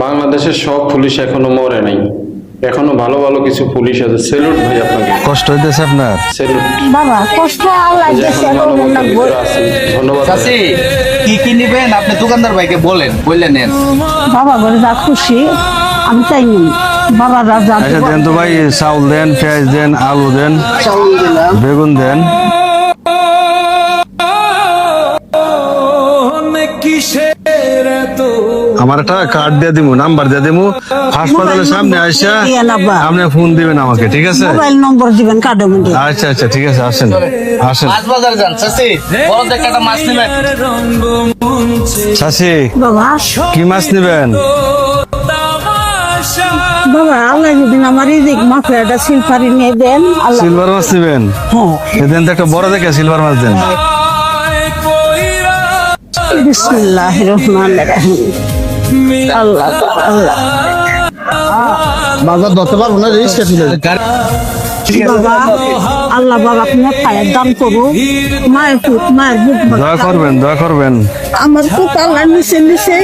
বাংলাদেশের সব পুলিশ এখনো মরে নাই, এখনো ভালো ভালো কিছু পুলিশ আছে। সেলুট ভাই আপনাকে, কষ্ট হইতেছে আপনার? সেলুট। বাবা কষ্ট আল্লাহ এই যে দিয়েছে, এখন এখন মানবতার না ভিতরে আছি। ধন্যবাদ। চাচি কি কি নিবেন আপনি দোকানদার ভাইকে বললে নেন। বাবা বলে যা খুশি আমি চাই নি। বাবা রাজা আচ্ছা দেন তো ভাই, চাউল দেন, পেঁয়াজ দেন, আলু দেন, বেগুন দেন। আমার একটা কার্ড দিয়ে দিমু, নাম্বার দিয়ে দিমু, হাসপাতালের সামনে আইসা আপনি ফোন দিবেন আমাকে, ঠিক আছে? মোবাইল নম্বর দিবেন কার্ডের মধ্যে। আচ্ছা আচ্ছা ঠিক আছে, আসেন আসেন। মাছ বাজার যান চাচি, বড় দেখে একটা মাছ নেবেন। চাচি বাবা কি মাছ নেবেন? বাবা আল্লাহ যদি আমার এই যে মাথায় একটা সিলপারি নিয়ে দেন আল্লাহ। সিলভার মাছ নেবেন? হ্যাঁ দেন তো একটা বড় দেখে সিলভার মাছ দেন। বিসমিল্লাহির রহমানির রহিম। আল্লাহ আল্লাহ বাজার ধরতে পারবো না, রেজিস্টার ছিল। বাবা আল্লাহ বাবা আপনার খায়ের দাম করুন। মায়ের পুত মায়ের বুক দয়া করবেন, দয়া করবেন। আমার পুত আল্লাহ নিচে নিচে